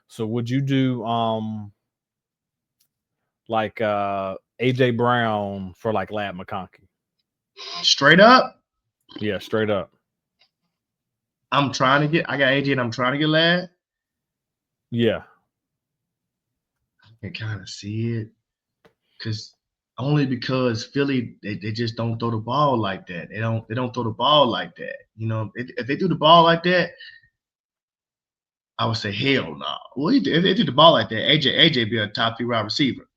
So would you do like AJ Brown for like Ladd McConkey? Straight up? Yeah, straight up. I got AJ and I'm trying to get Ladd. Yeah. I can kind of see it. Because Philly, they just don't throw the ball like that. They don't throw the ball like that. You know, if they threw the ball like that, I would say hell no. Well, if they threw the ball like that, AJ be a top 3 wide receiver.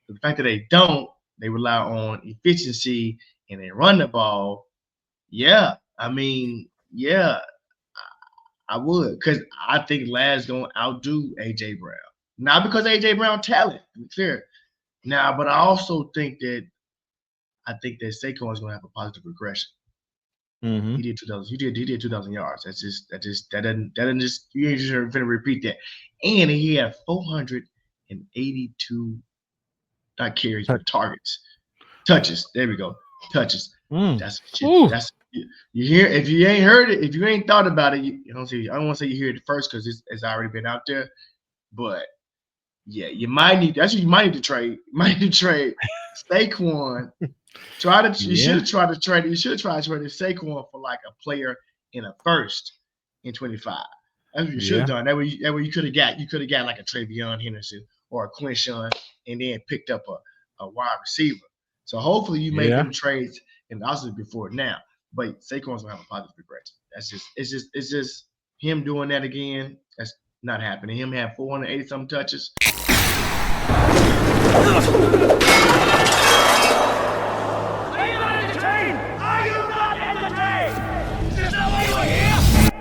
But the fact that they don't, they rely on efficiency and they run the ball. Yeah, I mean, yeah, I would, because I think Ladd's gonna outdo AJ Brown. Not because AJ Brown talent, to be clear. Now, but I also think that Saquon is gonna have a positive regression. Mm-hmm. He did 2,000 yards. That doesn't just, you ain't just gonna repeat that. And he had 482 not carries but targets. Touches. There we go. Touches. That's shit. Ooh. That's you hear. If you ain't heard it, if you ain't thought about it, you don't see. I don't want to say you hear it first because it's already been out there. But yeah, you might need. That's what you might need to trade. You might need to trade Saquon. You should have tried to trade Saquon for like a player in a first in 25. That's what you should have done. That way you could have got like a Travion Henderson or a Quinshawn and then picked up a wide receiver. So hopefully you made them trades and also before now. But Saquon's gonna have a positive regression. It's just him doing that again. That's not happening. Him have 480 something touches.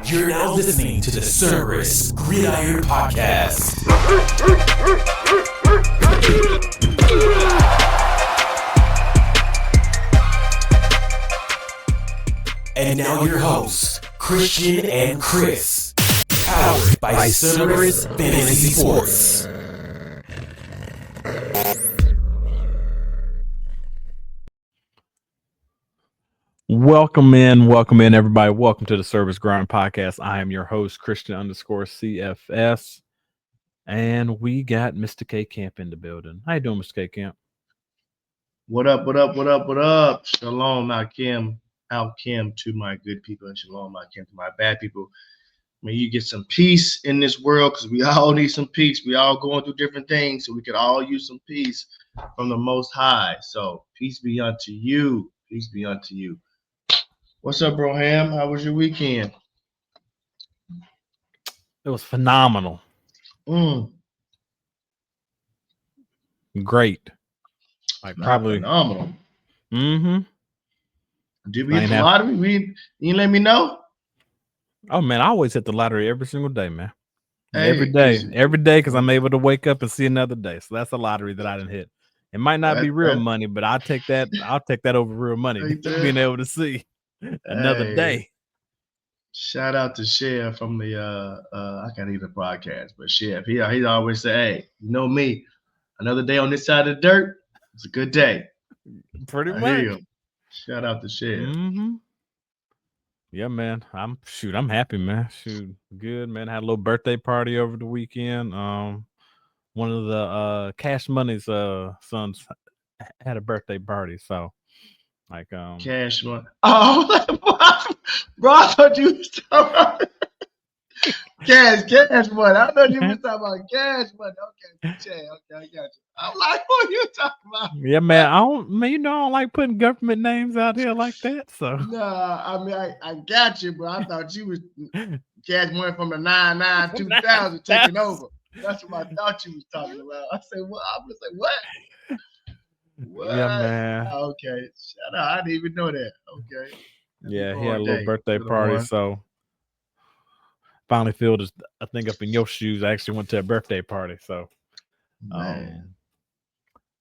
You're now listening to the Cerberus Gridiron Podcast. And now your hosts, Christian and Chris, powered by Cerberus Fantasy Sports. Welcome in, everybody. Welcome to the Cerberus Gridiron Podcast. I am your host, Christian_CFS, and we got Mr. K Camp in the building. How you doing, Mr. K Camp? What up? Shalom, Malcolm to my good people, and shalom, Malcolm to my bad people. May you get some peace in this world, because we all need some peace. We all going through different things, so we could all use some peace from the Most High. So peace be unto you. Peace be unto you. What's up, bro Ham? How was your weekend? It was phenomenal. Great. Like probably phenomenal. Mm-hmm. Did we hit the lottery? You let me know? Oh man, I always hit the lottery every single day, man. Every day, because I'm able to wake up and see another day. So that's a lottery that I didn't hit. It might not be real money, but I'll take that. I'll take that over real money. Being able to see another day. Shout out to Chef from the I can't even broadcast, but Chef, he always say, "Hey, you know me, another day on this side of the dirt, it's a good day." Pretty much. Shout out to Chef. Mm-hmm. Yeah, man. I'm happy, man. Good, man. Had a little birthday party over the weekend. One of the Cash Money's sons had a birthday party, so like Cash Money. Oh, bro, I thought you was talking about Cash Money. I thought you was talking about Cash Money. Okay, I got you. I'm like, what are you talking about? Yeah, man. I don't like putting government names out here like that. So I mean, I got you, but I thought you was Cash Money from the 2000 taking over. That's what I thought you was talking about. I said, well, I was like, what? Yeah, man. Okay, shut up. I didn't even know that. Okay. Yeah, he had a little birthday party, so finally filled a thing up in your shoes. I actually went to a birthday party, so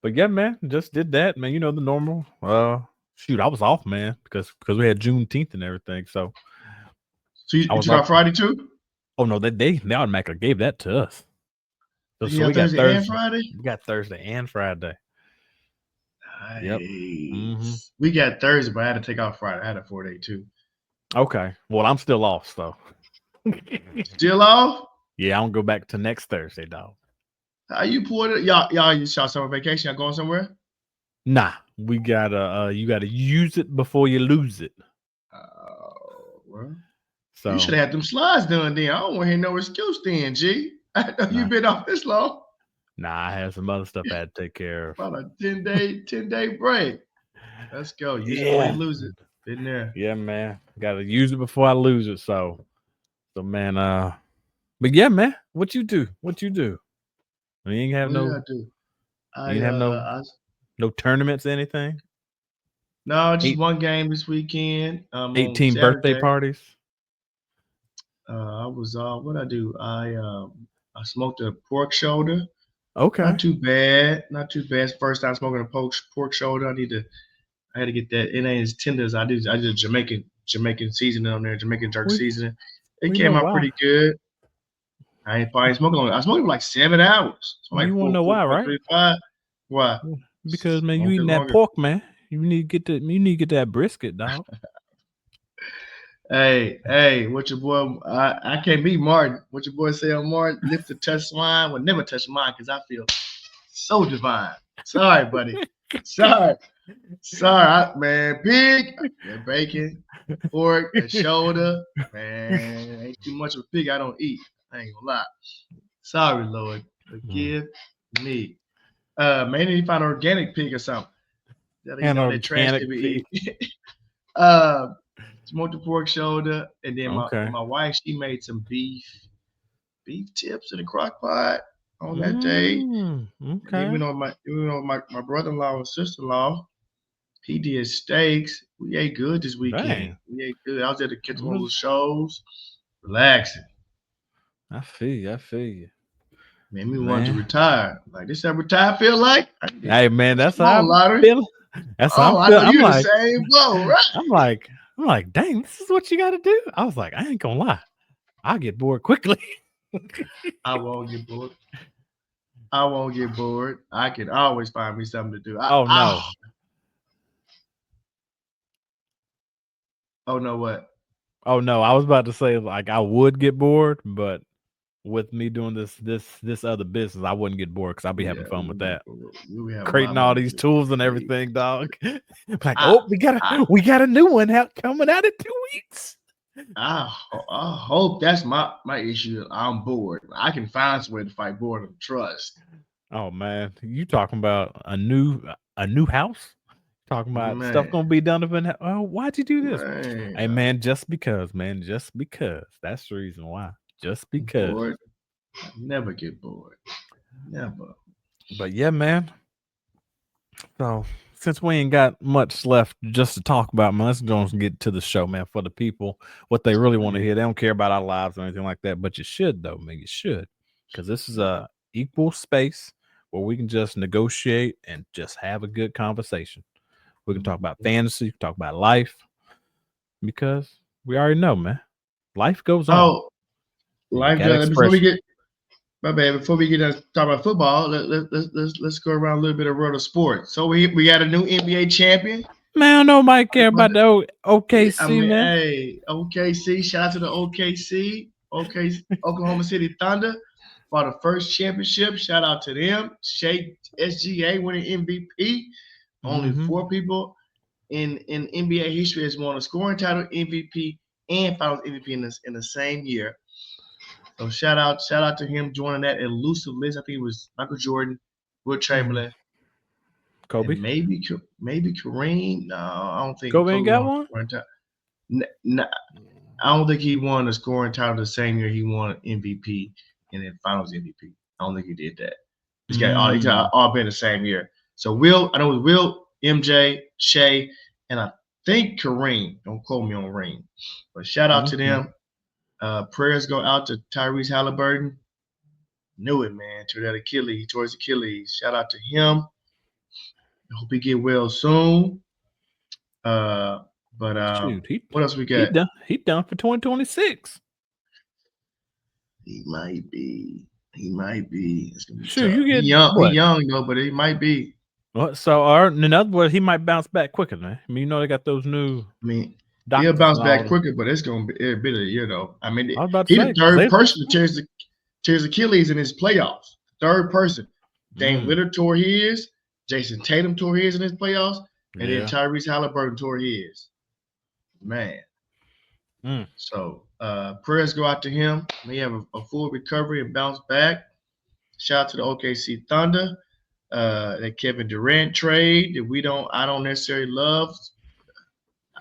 but yeah, man, just did that, man. You know, the normal. I was off, man, because we had Juneteenth and everything. So you got Friday too? Oh no, they automatically gave that to us. So we got Thursday and Friday. We got Thursday and Friday. Nice. Yep. Mm-hmm. We got Thursday, but I had to take off Friday. I had a 4-day too. Okay. Well, I'm still off, so. Still off? Yeah, I don't go back to next Thursday, dog. How you pulled it? Y'all you shot summer vacation? Y'all going somewhere? Nah, we gotta you gotta use it before you lose it. Well, So you should have had them slides done then. I don't want to hear no excuse then, G. I know you've been off this long. Nah, I had some other stuff I had to take care of. About a 10-day break. Let's go. Use it before you lose it. Been there. Yeah, man. Gotta use it before I lose it. So man, but yeah, man, what you do? You ain't have no tournaments, anything? No, just one game this weekend. 18 birthday parties. I was what I do? I smoked a pork shoulder. Okay. Not too bad. First time smoking a pork shoulder. I had to get that. It ain't as tender as I did a Jamaican seasoning on there, Jamaican jerk seasoning. It came out pretty good. I ain't probably smoking on it. I smoked it for like 7 hours. So like you want to know why, right? 5. Why? Because man, you eating that pork, man. You need to get that brisket, dog. Hey, what your boy? I can't beat Martin. What your boy say on Martin? Lift to touch swine, will never touch mine because I feel so divine. Sorry, buddy. Sorry, man. Pig, that bacon, pork, that shoulder, man. Ain't too much of a pig I don't eat. I ain't gonna lie. Sorry, Lord. Forgive me. Maybe you find an organic pig or something. An organic pig. Smoked the pork shoulder, and then my wife, she made some beef tips in a crock pot on that day. Okay. And my brother-in-law and sister-in-law, he did steaks. We ate good this weekend. Dang. We ate good. I was at the kitchen one of those shows, relaxing. I feel you. Made me want to retire. Like this, how retire feel like? Hey man, that's how I'm feeling. That's how I'm feeling. I'm You're like, the same blow, right? I'm like, dang, this is what you got to do. I was like, I ain't gonna lie, I'll get bored quickly. I won't get bored. I can always find me something to do. Oh no. Oh no, what? Oh no, I was about to say like I would get bored, but with me doing this other business, I wouldn't get bored because I'll be having fun with that. Creating all these tools and everything, dog. Like, we got a new one coming out in 2 weeks. I hope that's my issue. I'm bored. I can find some way to fight boredom. Trust. Oh man, you talking about a new house? Talking about stuff gonna be done up in that. Oh, why'd you do this? Man. Hey man, just because. That's the reason why. Just because. Bored. Never get bored. Never. But yeah, man. So since we ain't got much left just to talk about, man, let's go and get to the show, man. For the people, what they really want to hear. They don't care about our lives or anything like that. But you should, though, man. You should. Because this is a equal space where we can just negotiate and just have a good conversation. We can talk about fantasy, talk about life. Because we already know, man. Life goes on. Oh. Life does. Before we get to talk about football, let's go around a little bit of world of sports. So we got a new NBA champion. Man, I know Mike care about the OKC, man. Hey, OKC, shout out to the OKC, Oklahoma City Thunder for the first championship. Shout out to them. Shea SGA winning MVP. Only 4 people in NBA history has won a scoring title, MVP, and Finals MVP in the same year. So shout out to him joining that elusive list. I think it was Michael Jordan, Will Chamberlain, Kobe, maybe Kareem. No, I don't think Kobe ain't got one. No, I don't think he won a scoring title the same year he won MVP and then Finals MVP. I don't think he did that. He's got all been the same year. So I know it was Will, MJ, Shea, and I think Kareem. Don't quote me on ring, but shout out to them. Prayers go out to Tyrese Halliburton. Knew it, man. Tore his Achilles. Shout out to him. I hope he get well soon. What else we got? He done for 2026. He might be. It's gonna be tough. He young though, but he might be. So, in other words, he might bounce back quicker, man. I mean, they got those new. He'll bounce back quicker, but it's gonna be a bit of a year though. I mean, I was about he's to the third person to tear his tears Achilles in his playoffs. Third person. Dame Lillard tore his. Jason Tatum tore his in his playoffs. And then Tyrese Halliburton tore his. Man. So prayers go out to him. May have a full recovery and bounce back. Shout out to the OKC Thunder. That Kevin Durant trade that I don't necessarily love.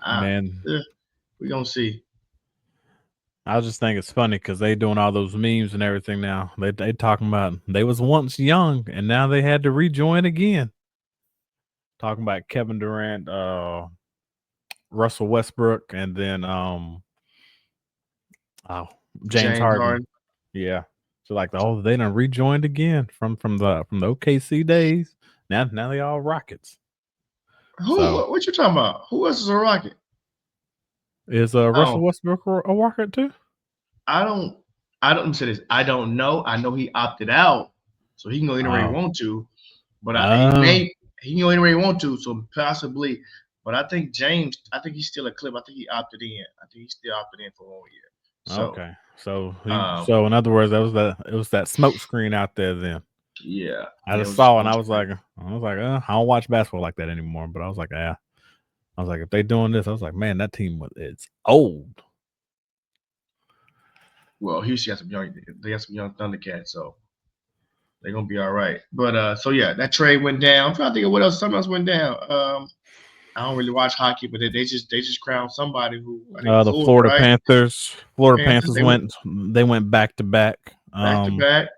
We're gonna see. I just think it's funny because they doing all those memes and everything now. They talking about they was once young and now they had to rejoin again. Talking about Kevin Durant, Russell Westbrook, and then James Harden. Yeah. So like they done rejoined again from the OKC days. Now they all Rockets. What you talking about? Who else is a Rocket? Is Russell Westbrook a Rocket too? I don't say this. I don't know. I know he opted out, so he can go anywhere he want to. But he can go anywhere he want to, so possibly. But I think James, he's still a Clip. I think he opted in. I think he still opted in for 1 year. So, okay. So in other words, it was that smoke screen out there then. Yeah. I just saw it and I was like, I don't watch basketball like that anymore. But I was like, if they doing this, I was like, man, that team it's old. Well, Houston got some young Thundercats, so they're gonna be all right. But that trade went down. I'm trying to think of what else. Something else went down. I don't really watch hockey, but they just crowned somebody who the Florida Panthers. Panthers went back to back. Back to back.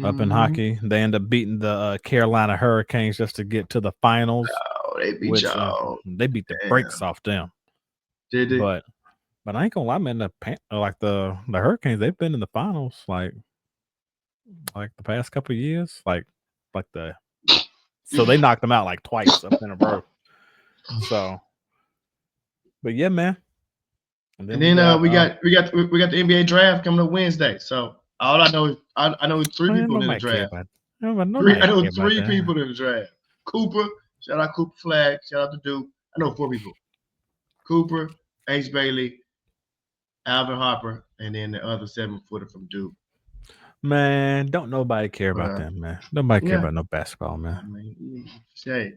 Up in hockey. They end up beating the Carolina Hurricanes just to get to the finals. Oh, they beat y'all. They beat the brakes off them. Did they? But I ain't gonna lie, man. The Hurricanes, they've been in the finals like the past couple of years. So they knocked them out like twice up in a row. So, but yeah, man. And then we got the NBA draft coming up Wednesday. So all I know is 3 people in the draft. I know 3 people in the draft. Cooper, shout out Cooper Flag, shout out to Duke. I know 4 people. Cooper, Ace Bailey, Alvin Harper, and then the other 7-footer from Duke. Man, don't nobody care about that, man. Nobody care about no basketball, man. I mean, hey,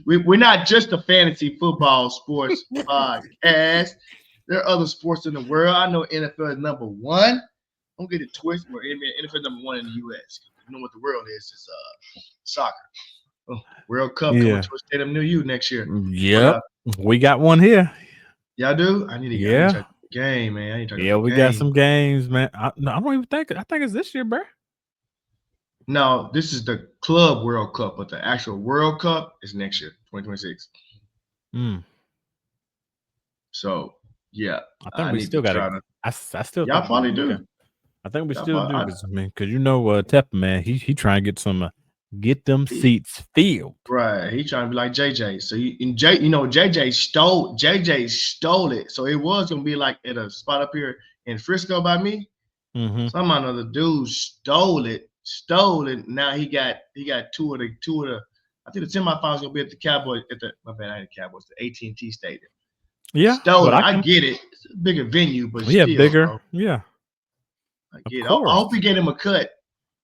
we're not just a fantasy football sports podcast. There are other sports in the world. I know NFL is number 1. Don't get it twisted. NFL is number 1 in the U.S. You know what the world is? It's soccer. World Cup coming to a stadium near you next year. Yep, we got one here. Y'all do? I need to check the game, man. We got some games, man. I don't even think. I think it's this year, bro. No, this is the Club World Cup, but the actual World Cup is next year, 2026. So yeah, I think we still got it. I still. Y'all probably do. I think we still do, because Tepper, man, he trying to get them seats filled. Right, he trying to be like JJ. So JJ stole it. So it was gonna be like at a spot up here in Frisco by me. Some other dude stole it. Now he got two of the. I think the semifinals gonna be at the Cowboys the AT&T Stadium. Yeah, stole it. I get it. It's a bigger venue, but still, bigger. Bro. Yeah, I get it. I hope we get him a cut.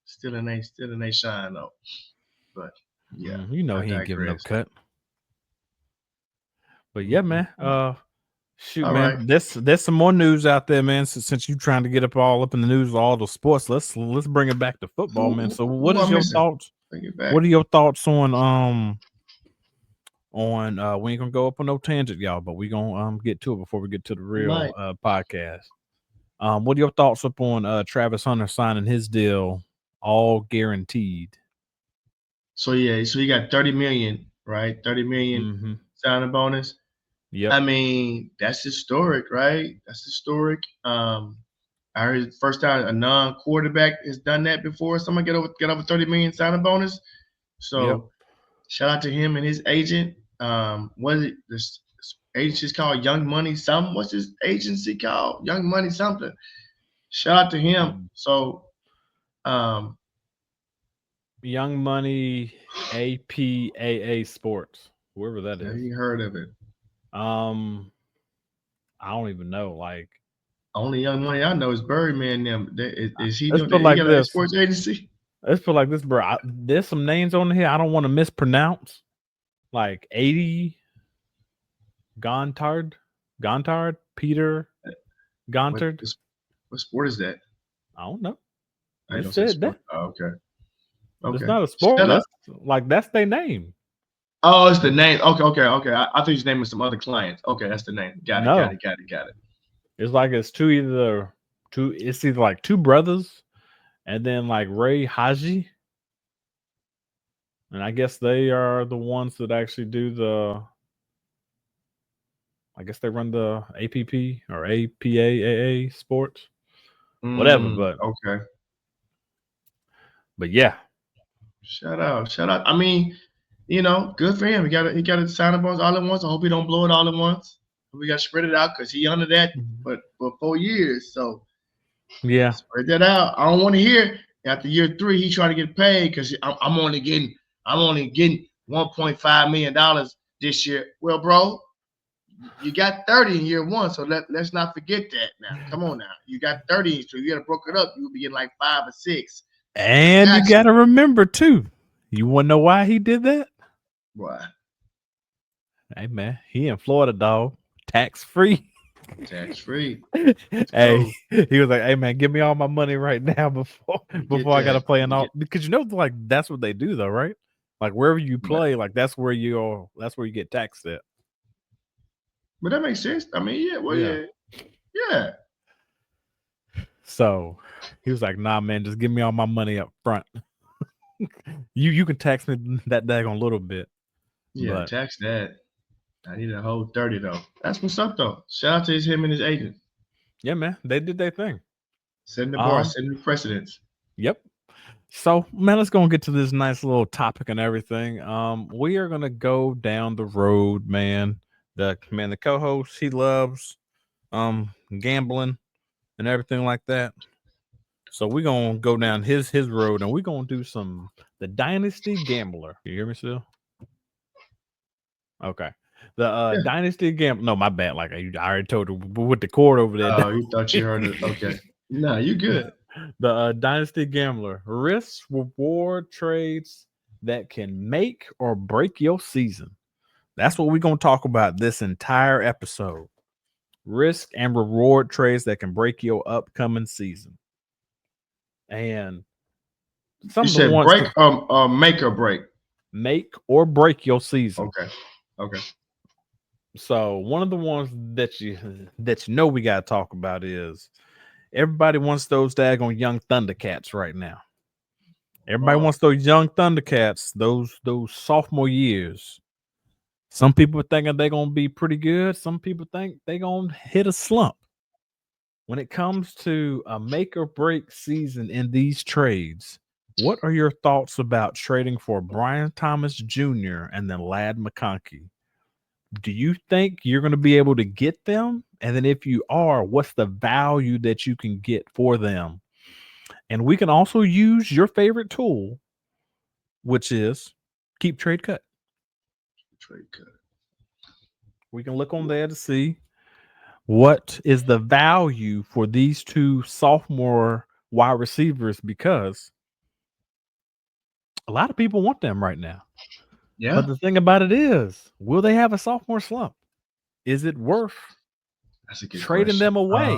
Still in they shine though. But yeah, he ain't giving no cut. But yeah, man. Shoot, all man. Right. There's some more news out there, man. Since you trying to get up in the news of all the sports, let's bring it back to football, man. So what is your thoughts? What are your thoughts on we ain't gonna go up on no tangent, y'all, but we gonna get to it before we get to the real podcast. What are your thoughts upon Travis Hunter signing his deal, all guaranteed? So he got $30 million, right? $30 million signing bonus. Yeah, I mean, that's historic, right? That's historic. I heard the first time a non-quarterback has done that before. Someone get over $30 million signing bonus. So shout out to him and his agent. What is it? This agency's called Young Money something. What's his agency called? Young Money something. Shout out to him. So Young Money APAA Sports, whoever that is. You heard of it. I don't even know. Only young money I know is Birdman. Is he Let's doing? put He like got a this. sports agency. Let's put like this, bro. There's some names on here I don't want to mispronounce, like 80 Gontard, Peter Gontard. What sport is that? I don't know. I It said that. Oh, okay. It's not a sport. That's their name. Oh, it's the name. Okay. I thought his name was some other clients. Okay, that's the name. Got it. It's like it's it's either like two brothers and then like Ray Haji. And I guess they are the ones that actually I guess they run the APP or APAAA sports. Whatever, but okay. But yeah. Shout out. I mean, good for him. He got to sign up all at once. I hope he don't blow it all at once. We got to spread it out because he under that for 4 years. So yeah, spread that out. I don't want to hear after year 3 he trying to get paid because I'm only getting $1.5 million this year. Well, bro, you got 30 in year 1, so let's not forget that. Now, come on now, you got 30, so you got to broke it up. You'll be getting like 5 or 6. And you got to remember too. You want to know why he did that? Why? Hey man, he in Florida, dog. Tax free. Hey, he was like, "Hey man, give me all my money right now before I gotta play and all." Because like that's what they do though, right? Like wherever you play, like that's where you get taxed at. But that makes sense. I mean, yeah. So he was like, "Nah, man, just give me all my money up front. you can tax me that daggone little bit." Yeah, tax that. I need a whole 30 though. That's what's up though. Shout out to him and his agent. Yeah, man, they did their thing. Setting the bar, setting the precedents. Yep. So, man, let's go and get to this nice little topic and everything. We are gonna go down the road, man. The co-host, he loves gambling and everything like that. So we're gonna go down his road and we're gonna do the Dynasty Gambler. You hear me still? Okay. The Dynasty Gambler. No, my bad. Like I already told you with the cord over there. Oh, you thought you heard it. Okay. No, you good. The Dynasty Gambler. Risk reward trades that can make or break your season. That's what we're going to talk about this entire episode. Risk and reward trades that can break your upcoming season. And you said break or make or break? Make or break your season. Okay. So one of the ones that you we got to talk about is everybody wants those daggone young Thundercats right now. Everybody wants those young Thundercats, those sophomore years. Some people thinking they're going to be pretty good. Some people think they're going to hit a slump. When it comes to a make or break season in these trades, what are your thoughts about trading for Brian Thomas Jr. and then Ladd McConkey? Do you think you're going to be able to get them? And then if you are, what's the value that you can get for them? And we can also use your favorite tool, which is Keep Trade Cut. We can look on there to see what is the value for these two sophomore wide receivers, because a lot of people want them right now. Yeah. But the thing about it is, will they have a sophomore slump? Is it worth trading them away?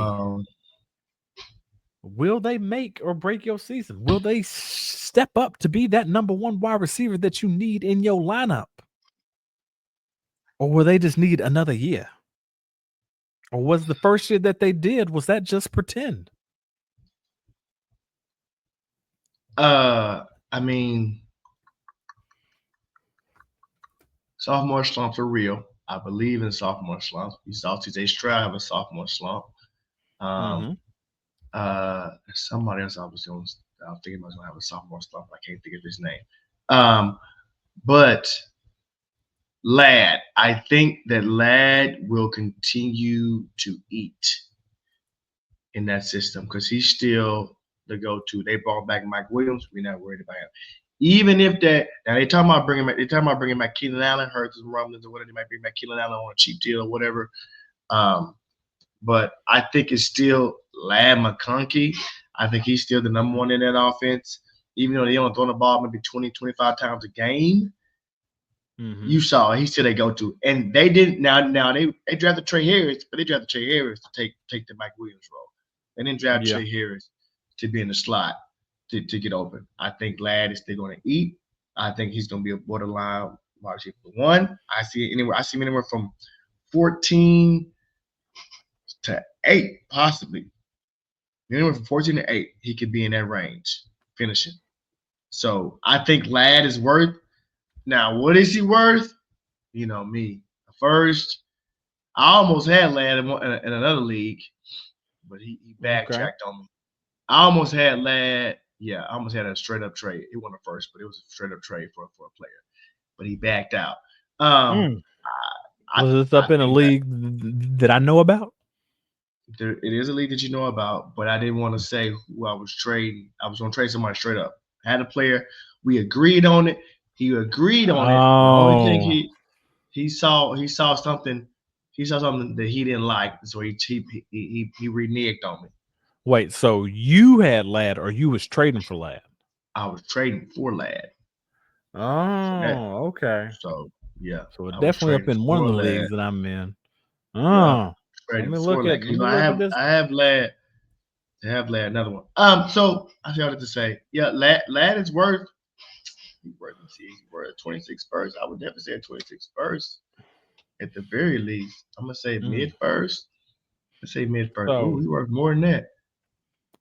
Will they make or break your season? Will they step up to be that number one wide receiver that you need in your lineup? Or will they just need another year? Or was the first year that they did, was that just pretend? I mean, sophomore slumps are real. I believe in sophomore slumps. We saw TJ Stroud have a sophomore slump. Somebody else I was thinking I was going to have a sophomore slump. I can't think of his name. But Ladd, I think that Ladd will continue to eat in that system because he's still the go-to. They brought back Mike Williams. We're not worried about him. Even if that, now they're talking about bringing back Keenan Allen, heard some rumblings or whatever. They might bring back Keenan Allen on a cheap deal or whatever. but I think it's still Ladd McConkey. I think he's still the number one in that offense. Even though they only throw the ball maybe 20, 25 times a game, you saw he's still they go to. And they didn't now they drafted Trey Harris, but they drafted Trey Harris to take the Mike Williams role. They didn't draft Trey Harris to be in the slot to get open. I think Ladd is still going to eat. I think he's going to be a borderline wide receiver one. I see him anywhere from 14 to 8, possibly. Anywhere from 14 to 8, he could be in that range, finishing. So I think Ladd is worth. Now, what is he worth? You know me. First, I almost had Ladd in another league, but he backtracked on me. I almost had Ladd. Yeah, I almost had a straight up trade. It wasn't a first, but it was a straight up trade for a player. But he backed out. Was this up in a league that I know about? It is a league that you know about, but I didn't want to say who I was trading. I was going to trade somebody straight up. I had a player. We agreed on it. He agreed on it. The only thing he saw something. He saw something that he didn't like, so he reneged on me. Wait, so you had Ladd, or you was trading for Ladd? I was trading for Ladd. Oh, okay. So yeah. So it's definitely up in one of the leagues that I'm in. Oh, let me look at. I have Ladd. I have Ladd, another one. So I feel to say, yeah, Ladd is worth. He's worth 26 first. I would definitely say 26 first. At the very least, I'm gonna say mid first. Let's say mid first. So, he's worth more than that.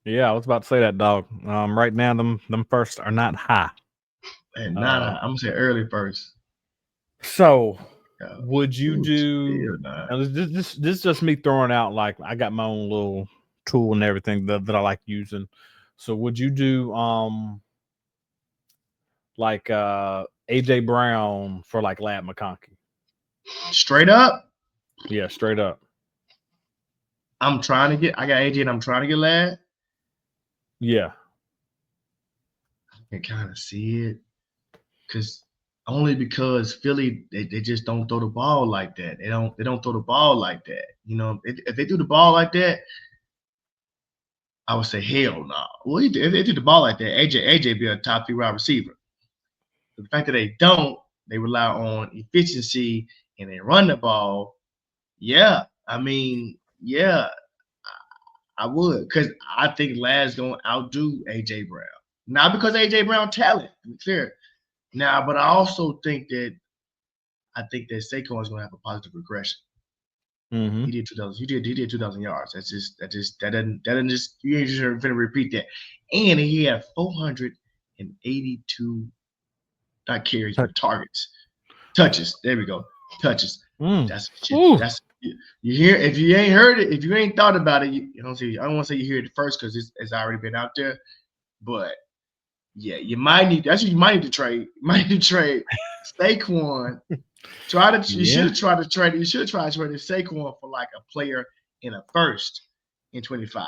Yeah, I was about to say that, dog. Right now, them first are not high. And not high. I'm gonna say early first. So, would you do? This is just me throwing out, like, I got my own little tool and everything that I like using. So, would you do like AJ Brown for like Ladd McConkey? Straight up? Yeah, straight up. I got AJ and I'm trying to get Ladd. Yeah. I can kind of see it. Because Philly, they just don't throw the ball like that. They don't throw the ball like that. You know, if they do the ball like that, I would say hell no. Well, if they do the ball like that, AJ be a top 3 wide receiver. But the fact that they don't, they rely on efficiency and they run the ball. Yeah, I mean, yeah, I would, because I think Ladd's going to outdo AJ Brown. Not because AJ Brown talent, to be clear. Now, but I also think that Saquon is going to have a positive regression. Mm-hmm. He did 2,000. He did 2,000 yards. That doesn't just, you ain't just going to repeat that. And he had 482 not carries, but targets, touches. There we go, touches. That's you hear. If you ain't heard it, if you ain't thought about it, you don't see. I don't want to say you hear it first because it's already been out there, but. Yeah, you might need. That's what you might need to trade. You might need to trade Saquon. You should have tried to trade. You should have tried to trade Saquon for like a player in a first in 25.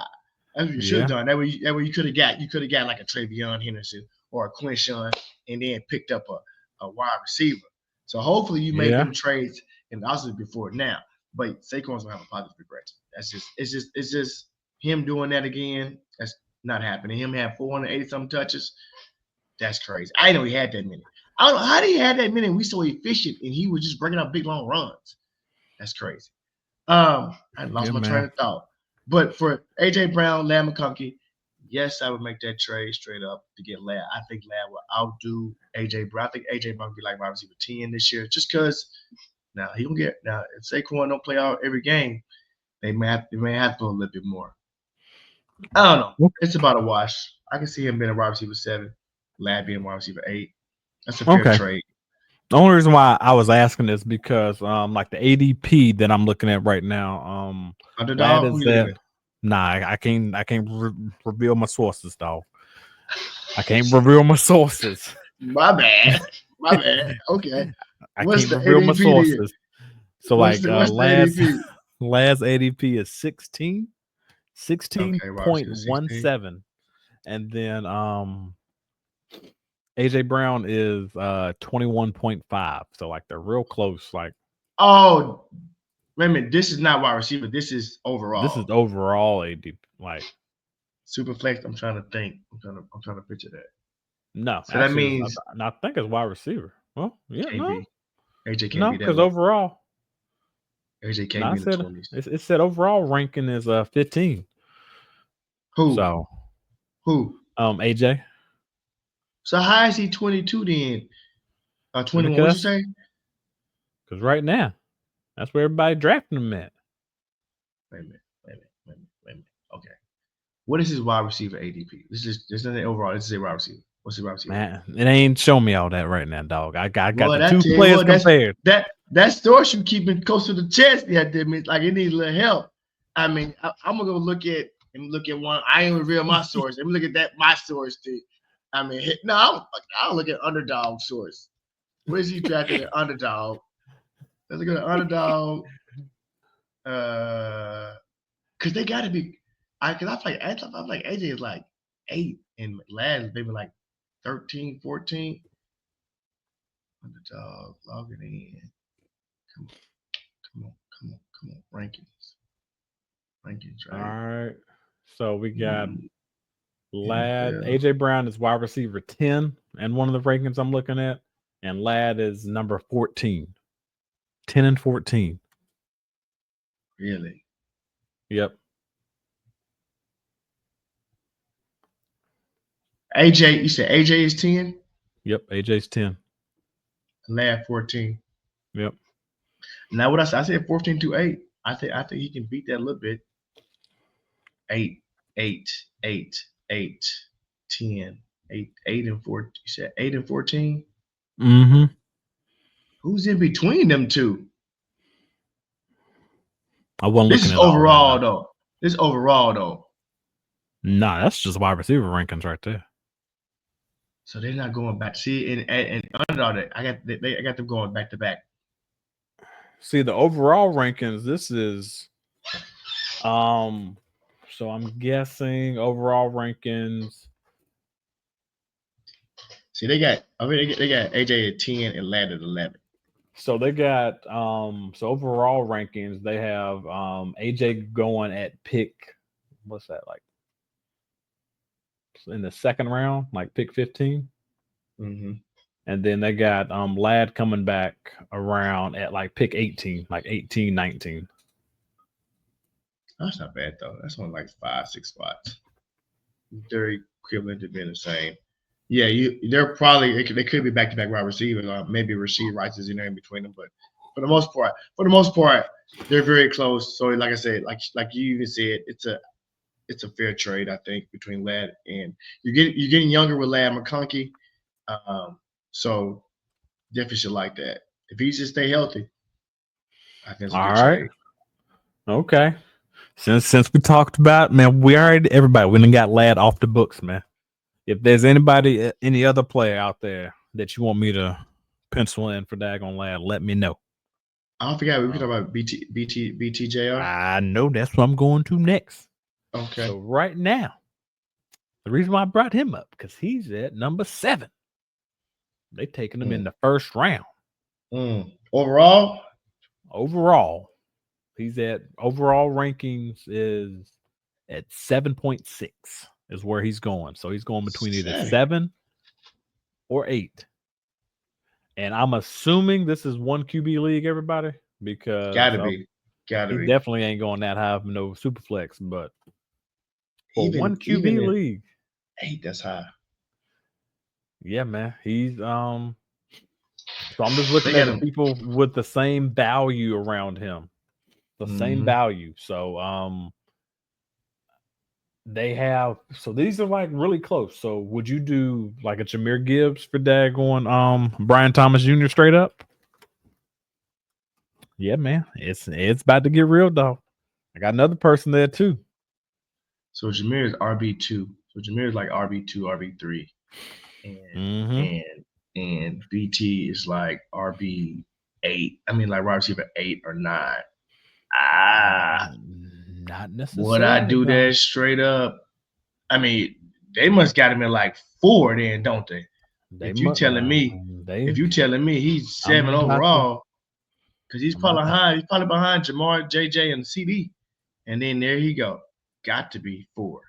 That's what you should have done. That way you could have got like a Travion Henderson or a Quinshawn and then picked up a wide receiver. So hopefully you made them trades and also before now. But Saquon's gonna have a positive regression. It's just him doing that again. That's not happening. Him have 480 something touches. That's crazy. I didn't know he had that many. I don't know how did he have that many. We so efficient, and he was just breaking up big long runs. That's crazy. I lost my train of thought. But for AJ Brown, Ladd McConkey, yes, I would make that trade straight up to get Ladd. I think Ladd will outdo AJ Brown. I think AJ Brown will be like wide receiver 10 this year, just because now he gonna get now if Saquon don't play out every game, they may have to go a little bit more. I don't know. It's about a wash. I can see him being a wide receiver 7, Ladd being wide receiver 8. That's a fair trade. The only reason why I was asking is because like the ADP that I'm looking at right now, underdog. I can't reveal my sources, dog. I can't reveal my sources. My bad. Okay. I can't reveal my sources. So Ladd's ADP is 16.17, and then AJ Brown is 21.5. So like they're real close. Like Wait a minute, this is not wide receiver. This is overall. This is overall AD. Like super flex. I'm trying to think. I'm trying to picture that. No, so that means I think it's wide receiver. Well, yeah, no. AJ can't be that. Because overall, AJ can't be in the 20s. It said overall ranking is 15. Who? So who? AJ. So how is he 22 then? 21. What you say? Because right now, that's where everybody drafting him at. Wait a minute. Okay. What is his wide receiver ADP? This isn't overall. This is a wide receiver. What's his wide receiver? Man, it ain't showing me all that right now, dog. I got the two players compared. That source you keeping close to the chest. Yeah, like it needs a little help. I mean, I'm gonna go look at one. I ain't reveal my source. Let me look at my source too. I mean, I'll look at underdog source. Where is he drafted at underdog? Let's look at underdog. Because they got to be. I feel like AJ is like 8 and Ladd is maybe like 13, 14. Underdog, logging in. Come on. Rankings, right? All right. So we got Ladd. AJ Brown is wide receiver 10, and one of the rankings I'm looking at, and Ladd is number 14. 10 and 14. Really? Yep. AJ, you said AJ is 10? Yep, AJ's 10. Ladd 14. Yep. Now what I said 14 to 8. I think he can beat that a little bit. 8, 10, 8 and 14. You said 8 and 14? Mm-hmm. Who's in between them two? I wasn't looking at overall though. This is overall though. Nah, that's just wide receiver rankings right there. So they're not going back. See, and underdog, I got them going back to back. See, the overall rankings, this is so I'm guessing overall rankings. See, they got AJ at 10 and Ladd at 11. So they got so overall rankings, they have AJ going at pick, what's that, like in the second round, like pick 15. Mm-hmm. And then they got Ladd coming back around at like pick 18, like 18, 19. That's not bad though. That's only like 5-6 spots. Very equivalent to being the same. Yeah, they're probably they could be back-to-back wide receivers, or maybe receive rights in there in between them. But for the most part, they're very close. So, like I said, like you even said, it's a fair trade, I think, between Ladd and you're getting younger with Ladd McConkey. So definitely should like that. If he just stay healthy, I think it's a good trade. Okay. Since we talked about, man, we done got Ladd off the books, man. If there's any other player out there that you want me to pencil in for daggone Ladd, let me know. I forgot we were talking about BTJR. I know that's what I'm going to next. Okay. So right now, the reason why I brought him up because he's at number 7. They taking him in the first round. Overall, he's at overall rankings is at 7.6 is where he's going. So he's going between either 7 or 8. And I'm assuming this is one QB league, everybody, because gotta be. He definitely ain't going that high of no super flex, but for one QB league, 8, that's high. Yeah, man. He's so I'm just looking at people with the same value around him. The same value. So they have these are like really close. So would you do like a Jahmyr Gibbs for daggone Brian Thomas Jr. straight up? Yeah, man. It's about to get real, dog. I got another person there too. So Jahmyr is RB2. So Jahmyr is like RB2, RB3. And BT is like RB8. I mean, like wide receiver 8 or 9. Not necessarily. Would I do that straight up? I mean, they must got him at like 4 then, don't they? If you telling me he's 7 overall, because he's probably behind Jahmyr, JJ, and CD. And then there he go. Got to be 4.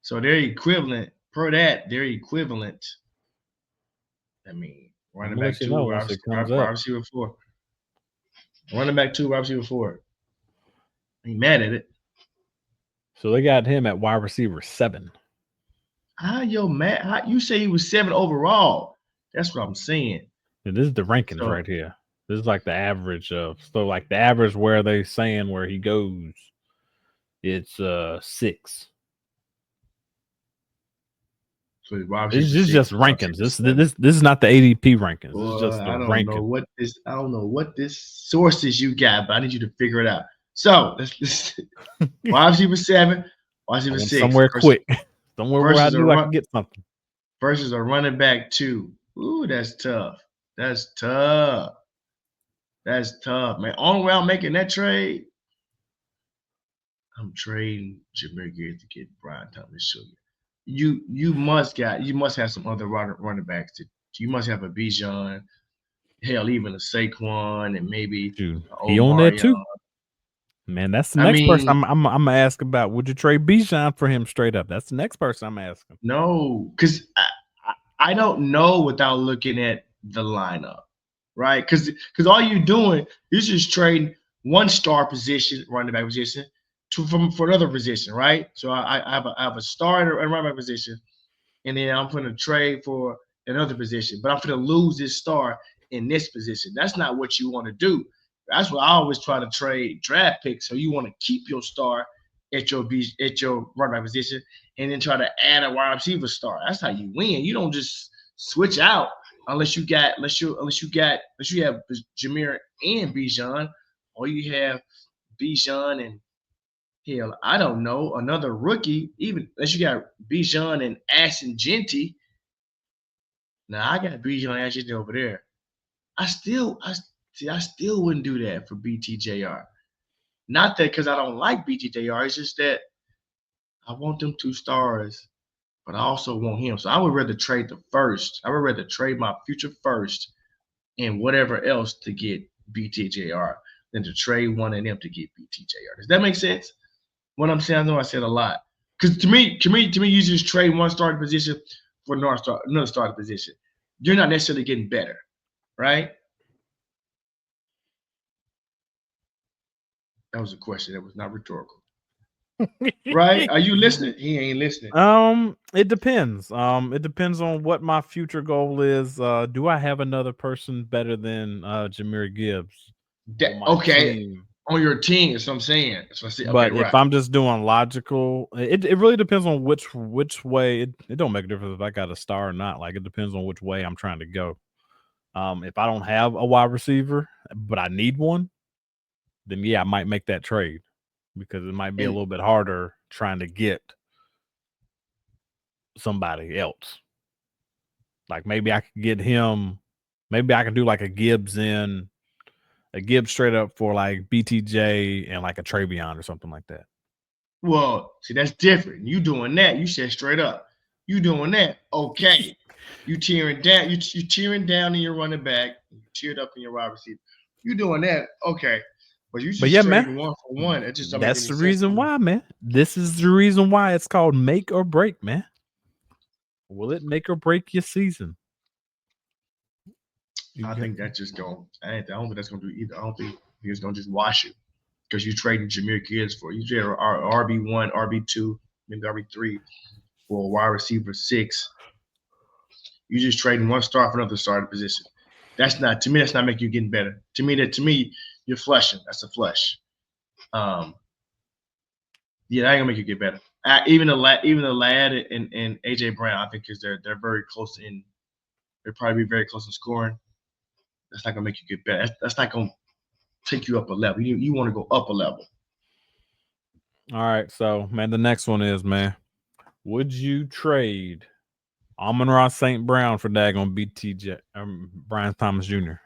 So they're equivalent. Per that, they're equivalent. I mean, running back 2, wide receiver 4. Running back 2, wide receiver 4. Ain't mad at it. So they got him at wide receiver 7. You say he was 7 overall. That's what I'm saying. And this is the rankings right here. This is like the average of the average where they saying where he goes. It's 6. So this is just rankings. This is not the ADP rankings. This is just the rankings. I don't know what this sources you got, but I need you to figure it out. So let's wide receiver 7, wide receiver 6. Somewhere quick. Somewhere where I knew I could get something. Versus a running back 2. Ooh, that's tough. That's tough, man. Only way I'm making that trade, I'm trading Jahmyr Gibbs to get Brian Thomas Jr. You must have some other running backs. You must have a Bijan, hell, even a Saquon, and maybe he on there too. Man, that's the next person I'm gonna ask about. Would you trade Bijan for him straight up? That's the next person I'm asking. No, because I don't know without looking at the lineup, right? Because all you're doing is just trading one star position, running back position, for another position, right? So I have a star and a running back position, and then I'm going to trade for another position, but I'm going to lose this star in this position. That's not what you want to do. That's what I always try to trade draft picks. So you want to keep your star at your running back position, and then try to add a wide receiver star. That's how you win. You don't just switch out unless you have Jahmyr and Bijan, or you have Bijan and hell, I don't know, another rookie. Even unless you got Bijan and Ashton Jeanty. Now I got Bijan and Ashton over there. I still wouldn't do that for BTJR. Not that because I don't like BTJR. It's just that I want them 2 stars, but I also want him. So I would rather trade the first. I would rather trade my future first and whatever else to get BTJR than to trade one of them to get BTJR. Does that make sense? What I'm saying, I know I said a lot. Because to me, you just trade one starting position for another starting position. You're not necessarily getting better, right? That was a question. That was not rhetorical. Right? Are you listening? He ain't listening. It depends. It depends on what my future goal is. Do I have another person better than Jahmyr Gibbs? Team? On your team, that's what I'm saying. That's what I said. But if I'm just doing logical, it really depends on which way. It don't make a difference if I got a star or not. Like, it depends on which way I'm trying to go. If I don't have a wide receiver, but I need one, then yeah, I might make that trade because it might be a little bit harder trying to get somebody else. Like, maybe I could get him. Maybe I can do like a Gibbs straight up for like BTJ and like a Travion or something like that. Well, see, that's different. You doing that? You said straight up. You doing that? Okay. You tearing down. You tearing down in your running back. You teared up in your wide receiver. You doing that? Okay. But you just trading one for one. It just that's the reason why, man. This is the reason why it's called make or break, man. Will it make or break your season? I think that's just going. I don't think that's going to do either. I don't think it's going to just wash it because you're trading Jahmyr Gibbs for you trade RB1, RB2, maybe RB3 for a wide receiver 6. You just trading one star for another starting position. That's not making you getting better. To me, you're flushing. That's a flush. Yeah, that ain't gonna make you get better. Even the Ladd and AJ Brown, I think, because they're very close in. They'll probably be very close in scoring. That's not gonna make you get better. That's not gonna take you up a level. You want to go up a level. All right, so man, the next one is, man, would you trade Amon-Ra St. Brown for daggone BTJ Brian Thomas Jr.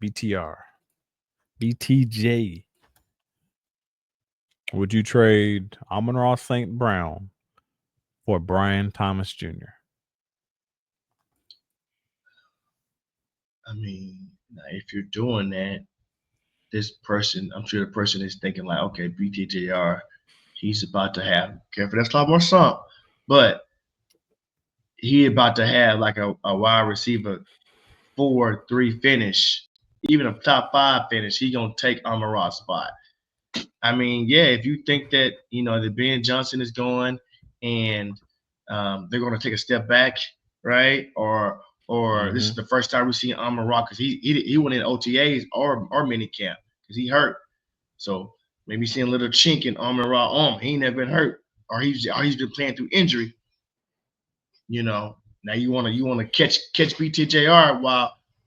BTJ? Would you trade Amon-Ra St. Brown for Brian Thomas Jr.? I mean, if you're doing that, this person, I'm sure the person is thinking like, okay, BTJR, he's about to have, careful, that's a lot more song, but he about to have like a wide receiver 4-3 finish, even a top 5 finish. He gonna take Amon-Ra's spot. I mean, yeah, if you think that that Ben Johnson is going and they're gonna take a step back, right? Or this is the first time we see Amon-Ra because he went in OTAs or minicamp because he hurt. So maybe seeing a little chink in Amon-Ra arm. He ain't never been hurt, or he's been playing through injury. Now you wanna catch BTJR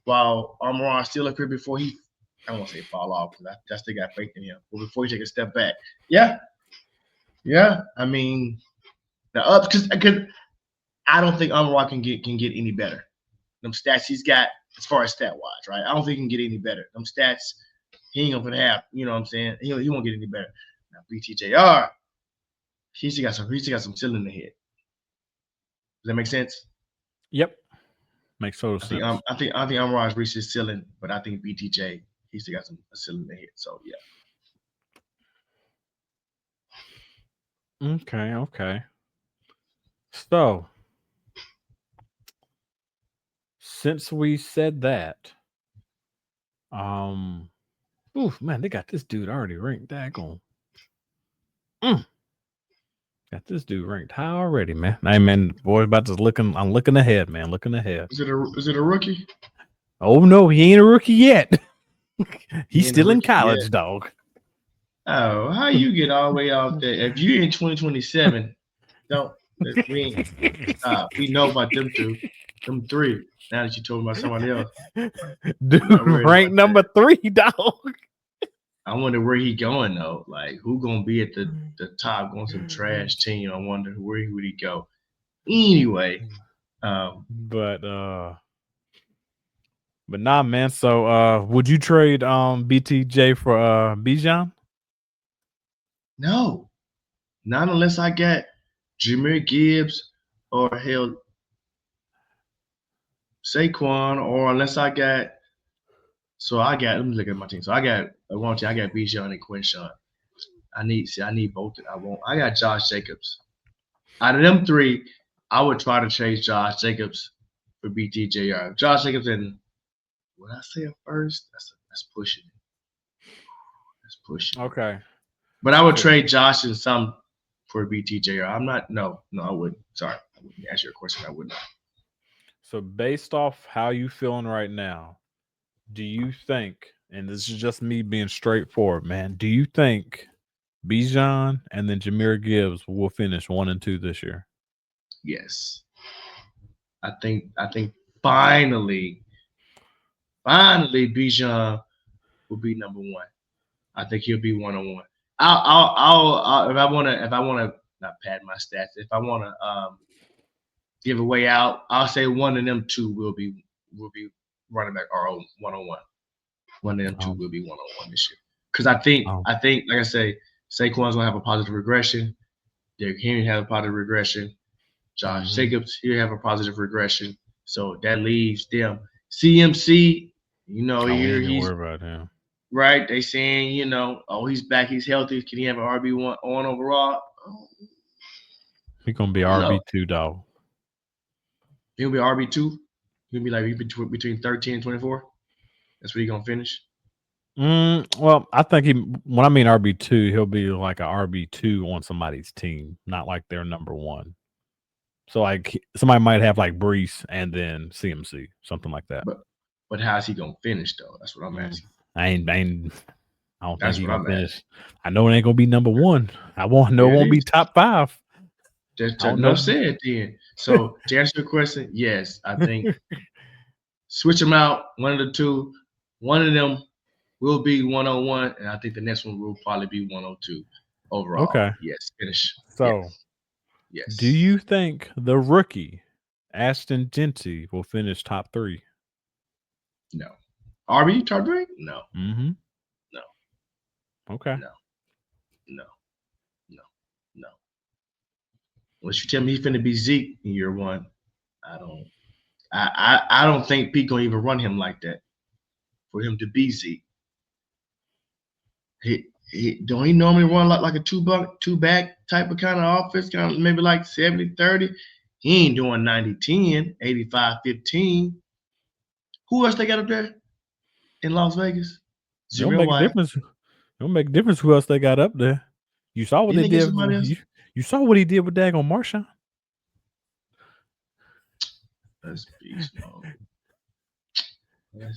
while Amon-Ra is still up here before he, I don't want to say fall off because I still got faith in him. But before he take a step back, yeah. I mean, the ups because I don't think Amon-Ra can get any better. Them stats he's got as far as stat wise, right? I don't think he can get any better. Them stats he ain't gonna have. You know what I'm saying? He won't get any better. Now BTJR, he still got some ceiling in the head. Does that make sense? Yep, makes total sense. I think Amon-Ra's reached his ceiling, but I think BTJ, he still got a ceiling in the head. So yeah. Okay. So, since we said that, man, they got this dude already ranked. Daggone. Got this dude ranked high already, man. Hey, man, boy, about to I'm looking ahead, man. Looking ahead. Is it a rookie? Oh no, he ain't a rookie yet. He's still in college, dog. Oh, how you get all the way out there? If you're in 2027, we know about them two, them three. Now that you told me about somebody else, dude, ranked number 3, dog. I wonder where he going though. Like, who gonna be at the top going some trash team? I wonder where would he go. Anyway, but nah, man. So, would you trade BTJ for Bijan? No, not unless I got Jahmyr Gibbs or hell Saquon, or unless I got. So I got. Let me look at my team. So I got Bijan and Quinshawn. I need both. I got Josh Jacobs. Out of them 3, I would try to trade Josh Jacobs for BTJR. Josh Jacobs and what I say at first, that's pushing it. That's pushing. Okay. But I would trade Josh and some for BTJR. I'm not. No, I wouldn't. Sorry, I wouldn't answer your question. I would not. So based off how you feeling right now, do you think, and this is just me being straightforward, man, do you think Bijan and then Jahmyr Gibbs will finish 1 and 2 this year? Yes. I think finally Bijan will be number 1. I think he'll be 1-on-1. I'll if I wanna not pad my stats, if I wanna give a way out, I'll say one of them 2 will be running back or 1-on-1. One of them 2 will be 1-on-1 this year. Because I think like I say, Saquon's gonna have a positive regression. Derrick Henry have a positive regression. Josh Jacobs, he'll have a positive regression. So that leaves them. CMC, he's worry about him. Right? They saying, he's back, he's healthy. Can he have an RB1 on overall? He's gonna be RB2, dog. He'll be RB2. He'll be like between 13 and 24. That's where he's gonna finish. Well, I think when I mean RB2, he'll be like an RB2 on somebody's team, not like their number 1. So like somebody might have like Brees and then CMC, something like that. But how's he gonna finish though? That's what I'm asking. I don't think he's gonna finish. I know it ain't gonna be number 1. I won't be top 5. No said then. So to answer your question, yes, I think switch them out. One of the 2, one of them will be 1-on-1, and I think the next one will probably be 1-on-2 overall. Okay. Yes, finish. So, yes. Do you think the rookie Ashton Jeanty will finish top 3? No. RB top 3? No. Mm-hmm. No. Okay. No. Unless you tell me he's finna be Zeke in year 1, I don't think Pete gonna even run him like that for him to be Zeke. Don't he normally run like a two back type of kind of offense, kind of maybe like 70-30? He ain't doing 90-10, 85-15. Who else they got up there in Las Vegas? It don't make a difference. It don't make a difference who else they got up there. You saw what they did. You saw what he did with Dagon Marshawn. That's beast mode.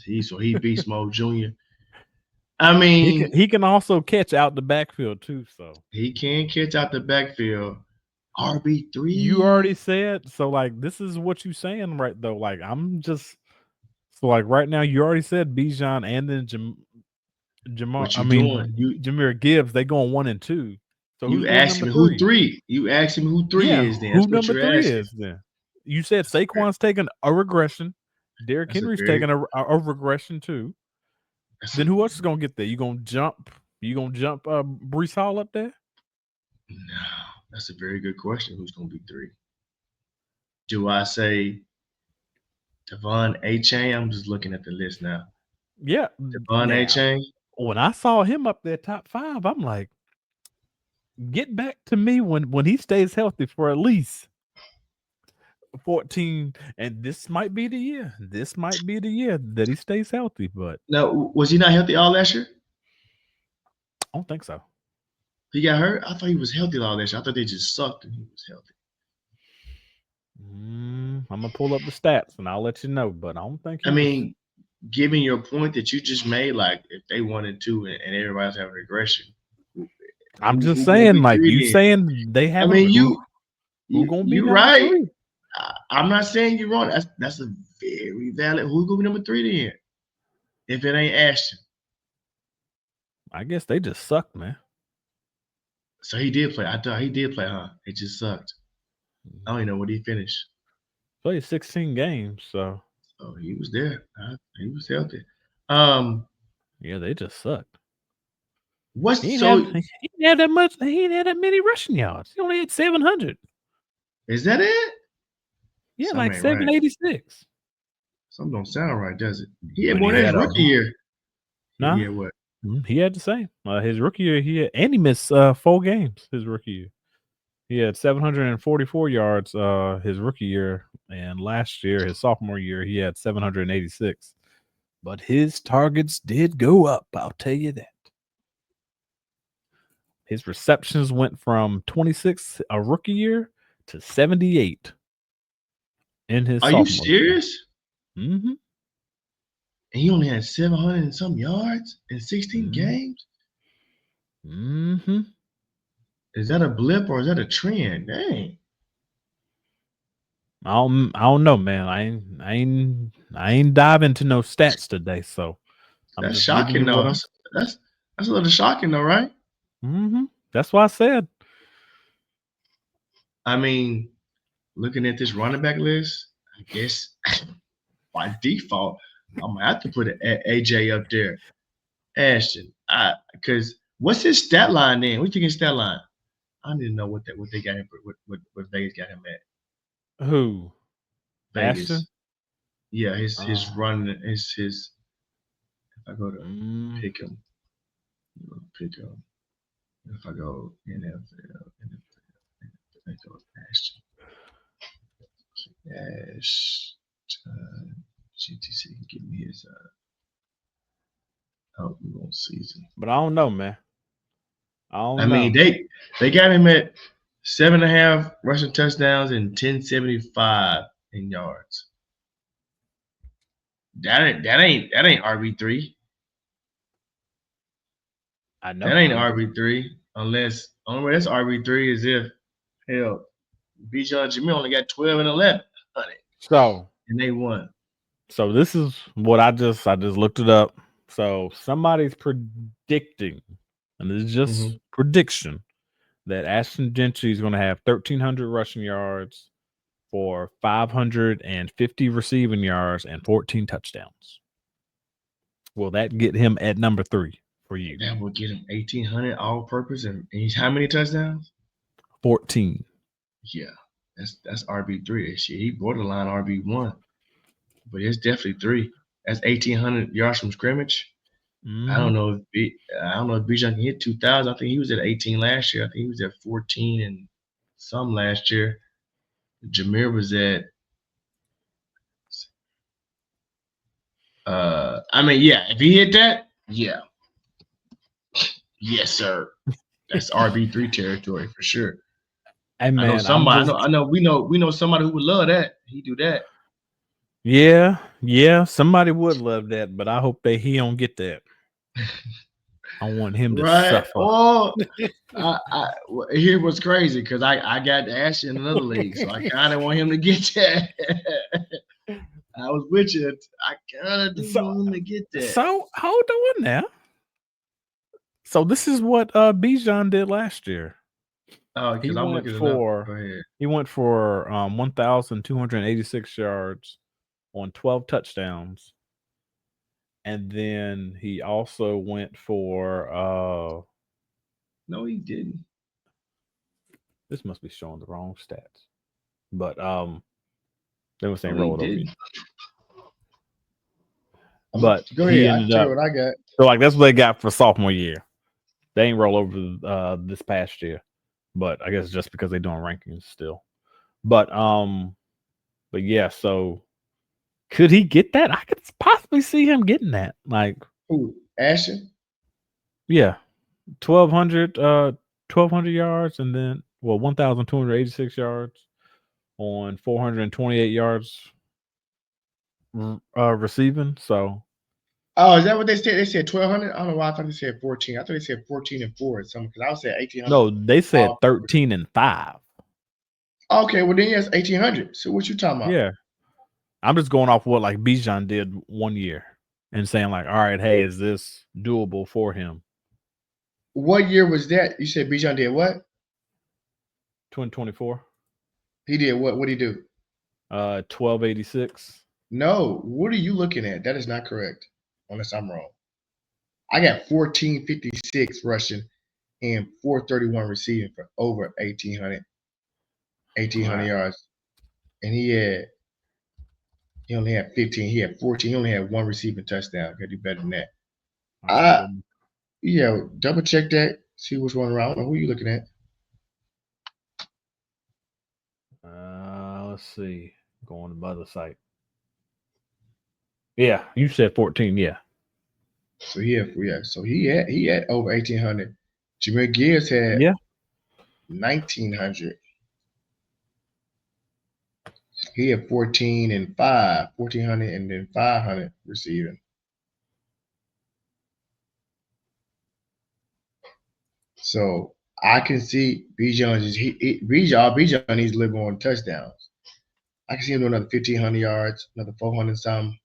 He beast mode junior. I mean, he can also catch out the backfield too. So he can catch out the backfield. RB3. You already said so. Like this is what you saying, right? Though, like I'm just so like right now. You already said Bijan and then Jahmyr Gibbs. They going 1 and 2. So you asked me who 3. You asked me who 3 is. Then who number 3 is then? You said Saquon's taking a regression. Derrick Henry's taking a regression too. Then who else is gonna get there? You gonna jump Breece Hall up there? No, that's a very good question. Who's gonna be 3? Do I say Devon Achane? I'm just looking at the list now. Yeah, Devon Achane. When I saw him up there top 5, I'm like, get back to me when he stays healthy for at least 14, and this might be the year. This might be the year that he stays healthy. But no, was he not healthy all last year? I don't think so. He got hurt. I thought he was healthy all last year. I thought they just sucked and he was healthy. I'm gonna pull up the stats and I'll let you know. But I don't think. I mean, given your point that you just made, like if they wanted to and everybody's having regression, I'm just saying, like you saying they have. I mean, who gonna be you're right. 3? I'm not saying you're wrong. That's a very valid. Who's gonna be number 3 then? If it ain't Ashton, I guess they just sucked, man. So he did play. I thought he did play, huh? It just sucked. I don't even know what he finished. Played 16 games, so. Oh, he was there. He was healthy. Yeah, they just sucked. He didn't have that much. He didn't have that many rushing yards. He only had 700. Is that it? Yeah, like 786. Something don't sound right, does it? He had more than his rookie year. No, he had what? He had the same. His rookie year, and he missed 4 games. His rookie year, he had 744 yards. His rookie year, and last year, his sophomore year, he had 786. But his targets did go up. I'll tell you that. His receptions went from 26 a rookie year to 78 in his. Are you serious? Mm-hmm. And he only had 700 and some yards in 16 games. Mm-hmm. Is that a blip or is that a trend? Dang. I don't know, man. I ain't diving into no stats today, so that's shocking though. That's a little shocking though, right? Mm-hmm. That's what I said. I mean, looking at this running back list, I guess by default, I'm gonna have to put an AJ up there. Ashton, because what's his stat line then? What do you think his stat line? I don't even know what they got him, what Vegas got him at. Who? Vegas. Ashton? Yeah, his run is his. If I go to pick him. If I go NFL, I go Ashton. GTC can give me his outgoing season. But I don't know, man. I mean, they got him at 7.5 rushing touchdowns and 1075 in yards. That ain't RB3. I know that ain't RB3 unless only way that's RB3 is if hell Bijan and Jahmyr only got 12 and 11. So and they won. So this is what I just looked it up. So somebody's predicting, and this is just prediction, that Ashton Jeanty is going to have 1,300 rushing yards for 550 receiving yards and 14 touchdowns. Will that get him at number 3 for you? That will get him 1,800 all-purpose, and he's how many touchdowns? 14. Yeah, that's RB3. Shit, he borderline RB1, but it's definitely 3. That's 1,800 yards from scrimmage. Mm-hmm. I don't know if Bijan can hit 2,000. I think he was at 18 last year. I think he was at 14 and some last year. Jahmyr was at. If he hit that, yeah, yes, sir. That's RB3 territory for sure. Hey man, I know somebody. We know somebody who would love that. He do that. Yeah, somebody would love that, but I hope he don't get that. I want him to suffer. Oh, here was crazy because I got Ashton in another league, so I kind of want him to get that. I was with you. I kind of want him to get that. So hold on now. So this is what Bijan did last year. Oh, because I'm looking it up. Go ahead. He went for 1,286 yards on 12 touchdowns. And then he also went for no, he didn't. This must be showing the wrong stats. But they were saying roll it over. But go ahead. I can tell you what I got. So like that's what they got for sophomore year. They ain't roll over this past year. But I guess just because they're doing rankings still. But yeah, so could he get that? I could possibly see him getting that. Like who? Ashton? Yeah. 1,200 yards and then 1,286 yards on 428 yards receiving. So is that what they said? They said 1,200. I don't know why I thought they said 14. I thought they said 14 and 4 or something because I was saying 1,800. No, they said 13 and 5. Okay, well then yes, 1,800. So what you talking about? Yeah, I'm just going off what like Bijan did one year and saying like, all right, hey, is this doable for him? What year was that? You said Bijan did what? 2024. He did what? What did he do? 1,286. No, what are you looking at? That is not correct. Unless I'm wrong. I got 1,456 rushing and 431 receiving for over 1,800 yards. And he only had 15. He had 14. He only had one receiving touchdown. Got to do better than that. Yeah, double check that. See which one around. Who are you looking at? Let's see. Going to the other site. Yeah, you said 14. Yeah. So he had over 1,800. Jahmyr Gibbs had 1,900. He had 14 and 5, 1,400 and then 500 receiving. So I can see Bijan Bijan needs to live on touchdowns. I can see him do another 1,500 yards, another 400 something.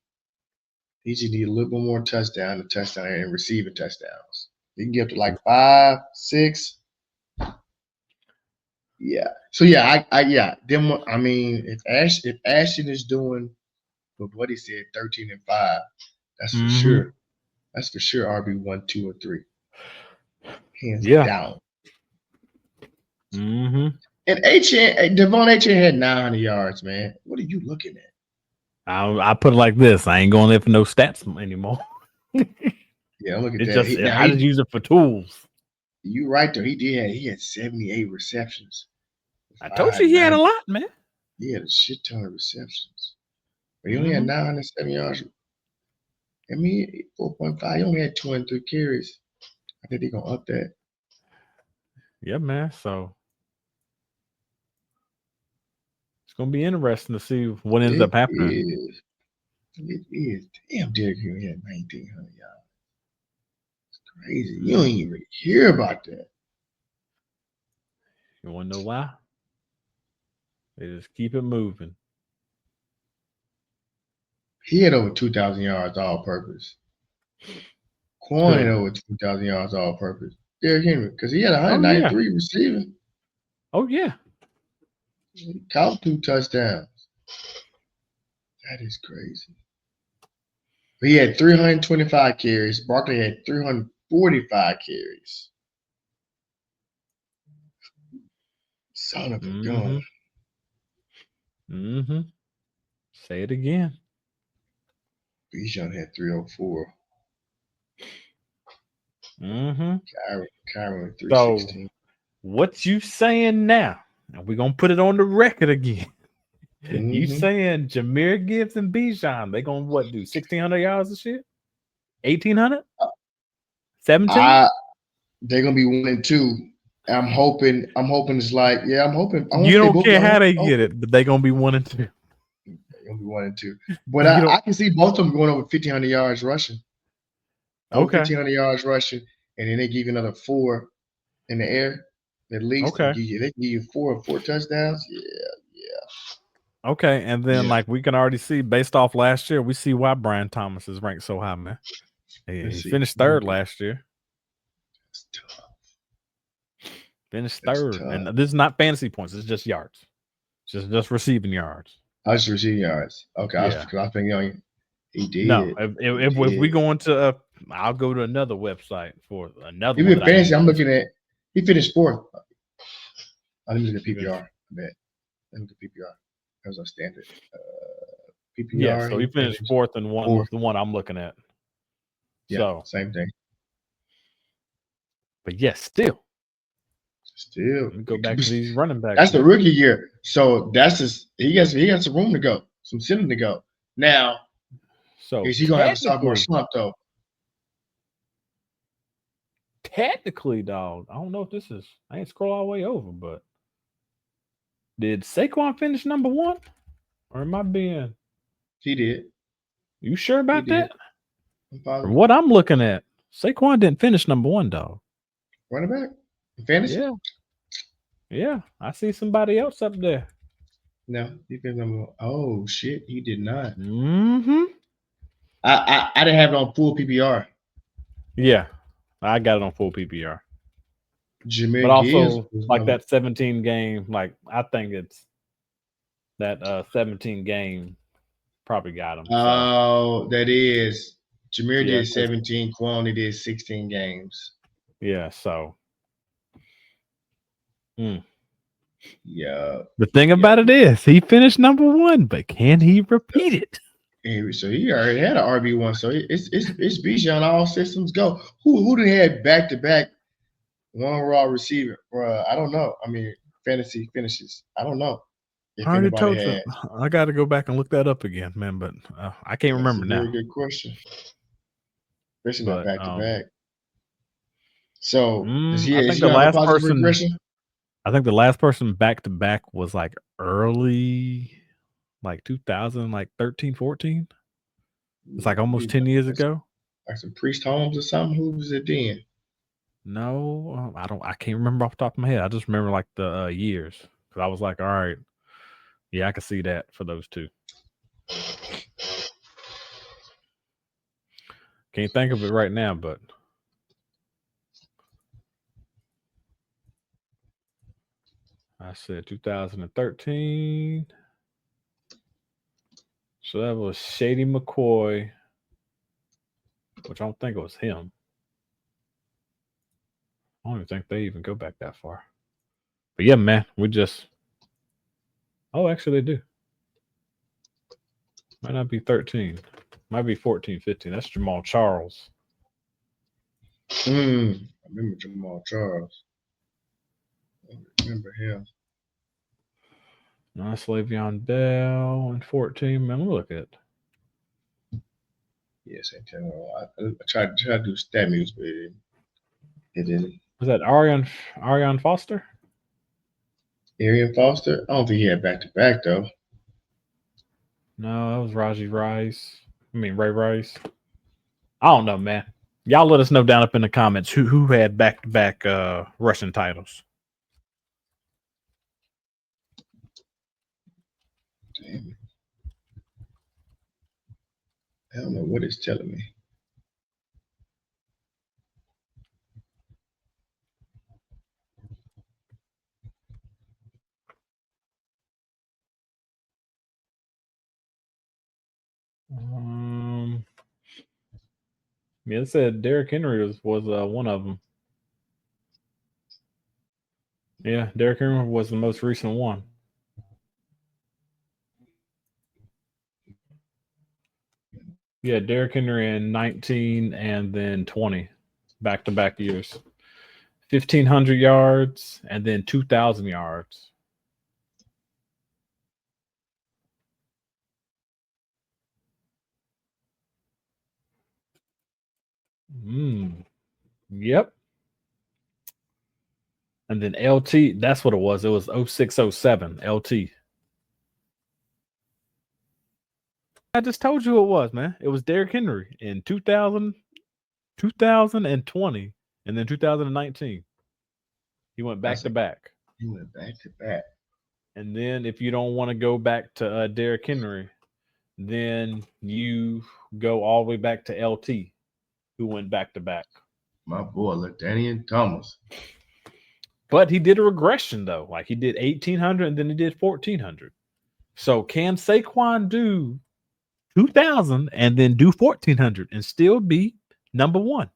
He just need a little bit more touchdown and receiving touchdowns. He can get up to like 5, 6. Yeah. So yeah, if Ashton is doing what he said, 13 and 5, that's for sure. That's for sure RB1, 2, or 3. Hands down. And Devon Achane had 900 yards, man. What are you looking at? I put it like this. I ain't going there for no stats anymore. Yeah, look at that. I just use it for tools. You right though. He had 78 receptions. I told you he had a lot, man. He had a shit ton of receptions. But he only had 907 yards. I mean, 4.5. He only had 23 carries. I think they're gonna up that. Yeah, man. So it's gonna be interesting to see what ends up happening. It is. Damn, Derrick Henry had 1,900 yards. It's crazy. You don't even hear about that. You want to know why? They just keep it moving. He had over 2,000 yards all purpose. Quan had over 2,000 yards all purpose. Derrick Henry, because he had 193 receiving. Oh, yeah. He caught 2 touchdowns. That is crazy. But he had 325 carries. Barkley had 345 carries. Son of a gun. Say it again. Bijan had 304. Mm-hmm. Kyron 316. So what you saying now? And we're gonna put it on the record again. You saying Jahmyr, Gibbs, and Bijan, they gonna what do 1,600 yards of shit? 1,800? 17? They're gonna be 1 and 2. I'm hoping it's like, I'm hoping. You don't care how they get it, but they're gonna be 1 and 2. They're gonna be 1 and 2. But I can see both of them going over 1,500 yards rushing. Okay. 1,500 yards rushing, and then they give you another 4 in the air. At least they give you 4 touchdowns. Yeah. Okay, and then like we can already see based off last year, we see why Brian Thomas is ranked so high, man. He finished 3rd last year. That's tough. Finished 3rd, and this is not fantasy points. It's just yards, just receiving yards. I just receiving yards. Okay, I think he did. No, if we go into, I'll go to another website for another. Even fantasy, I'm looking at. He finished 4th. I'm looking at PPR. I bet. Let me look at PPR. That was our standard. PPR. Yeah, so he finished 4th and one was the one I'm looking at. Yeah, so same thing. But yes, still go back to these running backs. That's the rookie year, so that's just he got some room to go, some ceiling to go. Now, so is he gonna have a sophomore slump though? Technically, dog, I don't know if this is. I ain't scroll all the way over, but did Saquon finish number 1, or am I being? He did. You sure about that? From what I'm looking at, Saquon didn't finish number 1, dog. Running back? Fantasy? Yeah. I see somebody else up there. No, he finished number 1. Oh shit, he did not. Mm-hmm. I didn't have it on full PPR. Yeah, I got it on full PPR. Jahmyr, but also like that 17 game, like I think it's that 17 game probably got him. Oh, that is. Jahmyr did 17. Kwon did 16 games. Yeah, so. Yeah. The thing about it is, he finished number 1, but can he repeat it? So he already had an RB1. So it's Bijan all systems go. Who did he have back-to-back one-raw receiver? I don't know. I mean, fantasy finishes. I don't know. I already told you. I got to go back and look that up again, man. But I can't remember now. Very good question. Especially not back-to-back. So is he on a positive regression? I think the last person back-to-back was like early, like 2000, like 13, 14. It's like almost 10 years ago. Like some Priest Holmes or something. Who was it then? No, I can't remember off the top of my head. I just remember like the years. Because I was like, all right, yeah, I can see that for those two. Can't think of it right now, but I said 2013. So that was Shady McCoy, which I don't think it was him. I don't even think they even go back that far. But yeah, man, we just. Oh, actually, they do. Might not be 13. Might be 14, 15. That's Jamal Charles. I remember Jamal Charles. I remember him. Nice Le'Veon Bell and 14. Man, look at it. Yes, I tried to do stat news, but it didn't. Was that Arian Foster? Arian Foster? I don't think he had back-to-back, though. No, that was Ray Rice. I don't know, man. Y'all let us know down up in the comments who had back-to-back rushing titles. Damn. I don't know what it's telling me. Yeah, it said Derrick Henry was one of them. Yeah, Derrick Henry was the most recent one. Yeah, Derrick Henry in 19 and then 20. back-to-back years. 1,500 yards and then 2,000 yards. Yep. And then LT, that's what it was. It was 0607 LT. I just told you it was, man. It was Derrick Henry in 2020, and then 2019. He went back to back. He went back to back. And then if you don't want to go back to Derrick Henry, then you go all the way back to LT, who went back to back. My boy, LaDainian Thomas. But he did a regression, though. Like, he did 1,800, and then he did 1,400. So can Saquon do 2,000 and then do 1,400 and still be number one?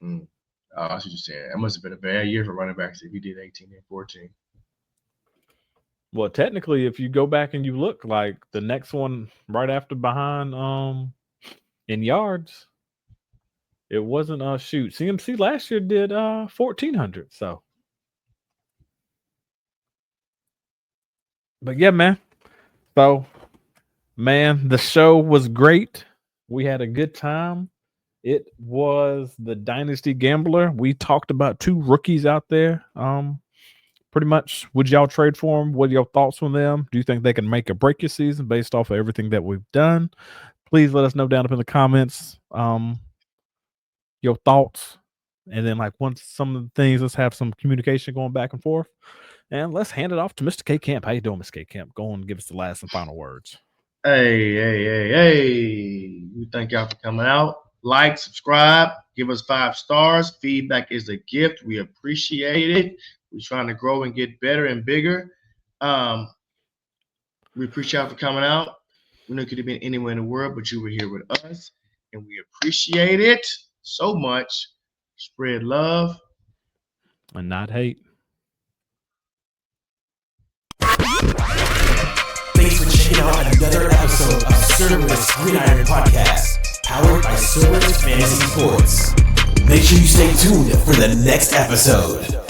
Oh, I see what you're saying. That must have been a bad year for running backs if he did 18 and 14. Well, technically, if you go back and you look, like the next one right after behind in yards, it wasn't shoot. CMC last year did 1,400. So, but yeah, man. So, man, the show was great. We had a good time. It was the Dynasty Gambler. We talked about two rookies out there. Pretty much, would y'all trade for them? What are your thoughts on them? Do you think they can make or break your season based off of everything that we've done? Please let us know down up in the comments your thoughts. And then, like, once some of the things, let's have some communication going back and forth. And let's hand it off to Mr. K Camp. How you doing, Mr. K Camp? Go on and give us the last and final words. Hey. We thank y'all for coming out. Like, subscribe, give us 5 stars. Feedback is a gift. We appreciate it. We're trying to grow and get better and bigger. We appreciate y'all for coming out. We know you could have been anywhere in the world, but you were here with us, and we appreciate it so much. Spread love and not hate. Thanks for checking out another episode of Cerberus Gridiron Podcast, powered by Cerberus Fantasy Sports. Make sure you stay tuned for the next episode.